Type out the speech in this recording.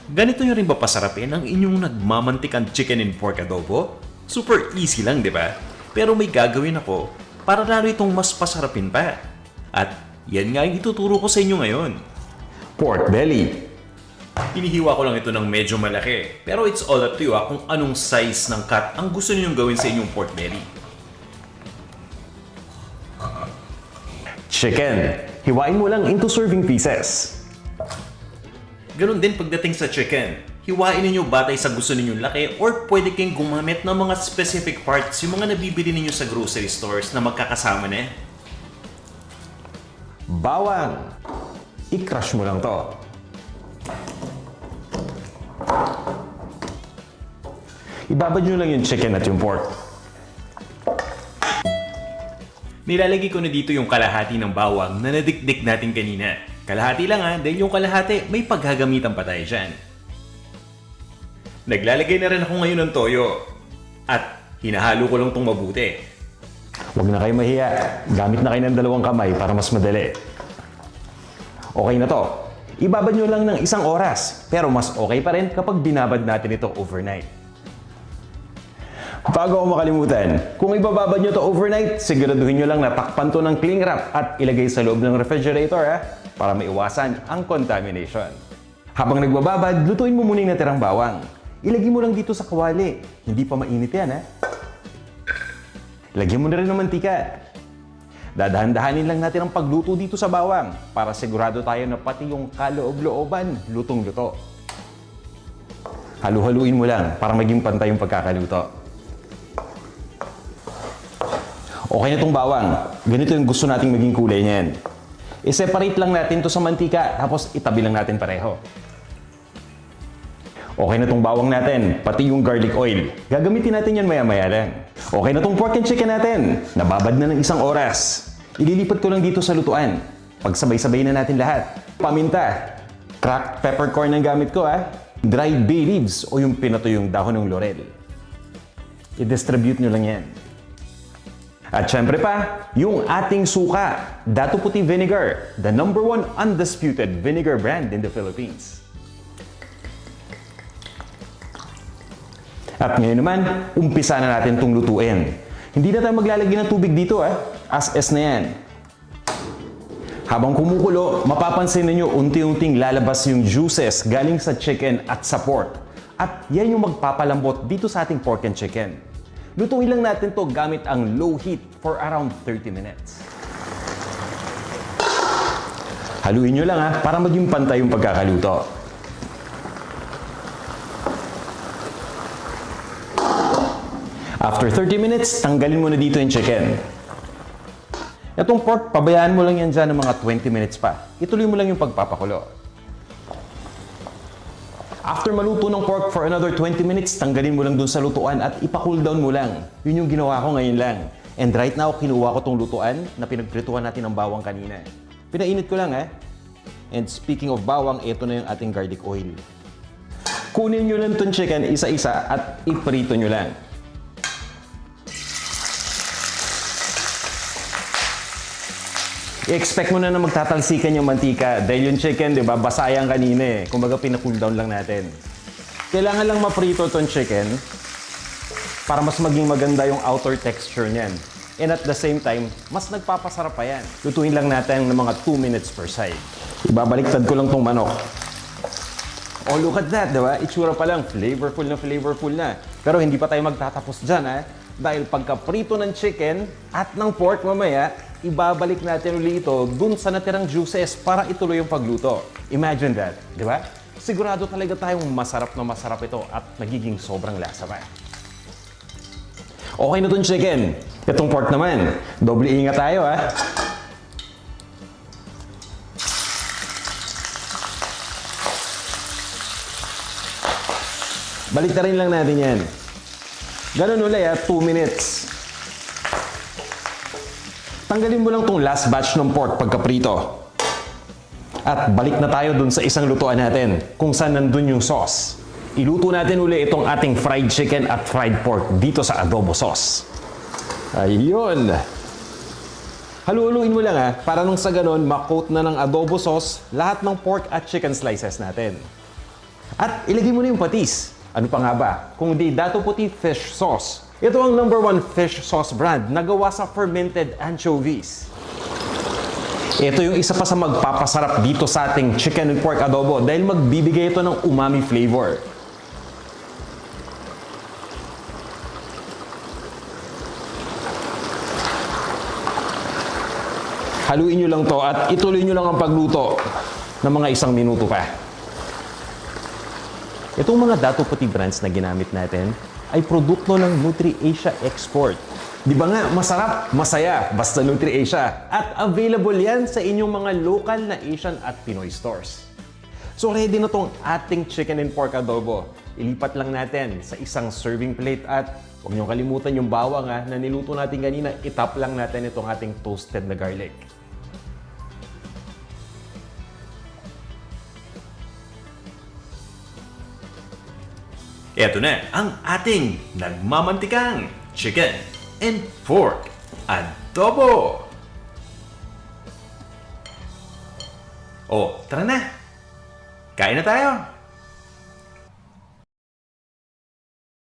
Ganito nyo rin ba pasarapin ang inyong nagmamantikang chicken and pork adobo? Super easy lang, di ba? Pero may gagawin ako para lalo itong mas pasarapin pa. At yan nga yung ituturo ko sa inyo ngayon. Pork belly. Hinihiwa ko lang ito ng medyo malaki. Pero it's all up to you kung anong size ng cut ang gusto ninyong gawin sa inyong pork belly. Chicken. Hiwain mo lang into serving pieces. Ganon din pagdating sa chicken. Hiwain ninyo batay sa gusto ninyong laki or pwede kayong gumamit ng mga specific parts yung mga nabibili ninyo sa grocery stores na magkakasama na. Bawang. I-crush mo lang to. Ibabad nyo lang yung chicken at yung pork. Nilalagay ko na dito yung kalahati ng bawang na nadikdik natin kanina. Kalahati lang dahil yung kalahati may paghagamitan pa tayo dyan. Naglalagay na rin ako ngayon ng toyo. At hinahalo ko lang itong mabuti. Huwag na kayo mahiya. Gamit na kayo ng 2 kamay para mas madali. Okay na to. Ibabad nyo lang ng 1 oras. Pero mas okay pa rin kapag binabad natin ito overnight. Bago ako makalimutan, kung ibababad nyo to overnight, siguraduhin nyo lang na takpan to ng cling wrap at ilagay sa loob ng refrigerator para maiwasan ang contamination. Habang nagbababad, lutuin mo muna yung natirang bawang. Ilagay mo lang dito sa kawali. Hindi pa mainit yan Lagyan mo na rin ng mantika. Dadahan-dahanin lang natin ang pagluto dito sa bawang para sigurado tayo na pati yung kaloob-looban lutong-luto. Halu-haluin mo lang para maging pantay yung pagkakaluto. Okay na itong bawang. Ganito yung gusto nating maging kulay niyan. I-separate lang natin to sa mantika tapos itabi lang natin pareho. Okay na itong bawang natin, pati yung garlic oil. Gagamitin natin yan maya-maya lang. Okay na itong pork and chicken natin. Nababad na ng 1 oras. Ililipat ko lang dito sa lutuan. Pagsabay-sabay na natin lahat. Paminta. Cracked peppercorn ang gamit ko Dried bay leaves o yung pinatuyong dahon ng laurel. I-distribute nyo lang yan. At syempre pa, yung ating suka, Dato Puti Vinegar, the #1 undisputed vinegar brand in the Philippines. At ngayon naman, umpisa na natin itong lutuin. Hindi na tayo maglalagay ng tubig dito as-is na yan. Habang kumukulo, mapapansin ninyo unti-unting lalabas yung juices galing sa chicken at sa pork. At yan yung magpapalambot dito sa ating pork and chicken. Lutuin lang natin to gamit ang low heat for around 30 minutes. Haluin nyo lang para maging pantay yung pagkakaluto. After 30 minutes, tanggalin mo na dito yung chicken. Itong pork, pabayaan mo lang yan dyan ng mga 20 minutes pa. Ituloy mo lang yung pagpapakulo. After maluto ng pork for another 20 minutes, tanggalin mo lang dun sa lutuan at ipa-cool down mo lang. Yun yung ginawa ko ngayon lang. And right now, kinuha ko tong lutuan na pinagprituhan natin ng bawang kanina. Pinainit ko lang And speaking of bawang, ito na yung ating garlic oil. Kunin nyo lang tong chicken isa-isa at iprito nyo lang. I-expect mo na magtatalsikan yung mantika dahil yung chicken, di ba, basayang kanina Kumbaga, pina-cool down lang natin. Kailangan lang maprito tong chicken para mas maging maganda yung outer texture niyan. And at the same time, mas nagpapasarap pa yan. Lutuin lang natin ng mga 2 minutes per side. Ibabaliktad ko lang tong manok. Oh, look at that, di ba? Itsura pa lang, flavorful na. Pero hindi pa tayo magtatapos dyan, Dahil pagka-prito ng chicken at ng pork mamaya, ibabalik natin ulit ito dun sa natirang juices para ituloy yung pagluto. Imagine that, di ba? Sigurado talaga tayong masarap na masarap ito at nagiging sobrang lasa pa. Okay na itong chicken. Itong pork naman, doble ingat tayo Balik na rin lang natin yan. Ganun ulit 2 minutes. Tanggalin mo lang tong last batch ng pork pagkaprito. At balik na tayo dun sa isang lutuan natin kung saan nandun yung sauce. Iluto natin uli itong ating fried chicken at fried pork dito sa adobo sauce. Ayun! Halu-haluin mo lang para nung sa ganon, ma-coat na ng adobo sauce lahat ng pork at chicken slices natin. At ilagay mo na yung patis. Ano pa nga ba? Kung di Dato Puti Fish Sauce. Ito ang #1 fish sauce brand na gawa sa fermented anchovies. Ito yung isa pa sa magpapasarap dito sa ating chicken and pork adobo dahil magbibigay ito ng umami flavor. Haluin nyo lang to at ituloy nyo lang ang pagluto ng mga 1 minuto pa. Itong mga Dato Puti brands na ginamit natin ay produkto ng NutriAsia Export. Di ba nga, masarap, masaya, basta NutriAsia. At available yan sa inyong mga local na Asian at Pinoy stores. So ready na tong ating chicken and pork adobo. Ilipat lang natin sa isang serving plate at huwag niyong kalimutan yung bawang na niluto natin kanina. Itap lang natin itong ating toasted na garlic. Eto na ang ating nagmamantikang chicken and pork adobo. O, tara na. Kain na tayo.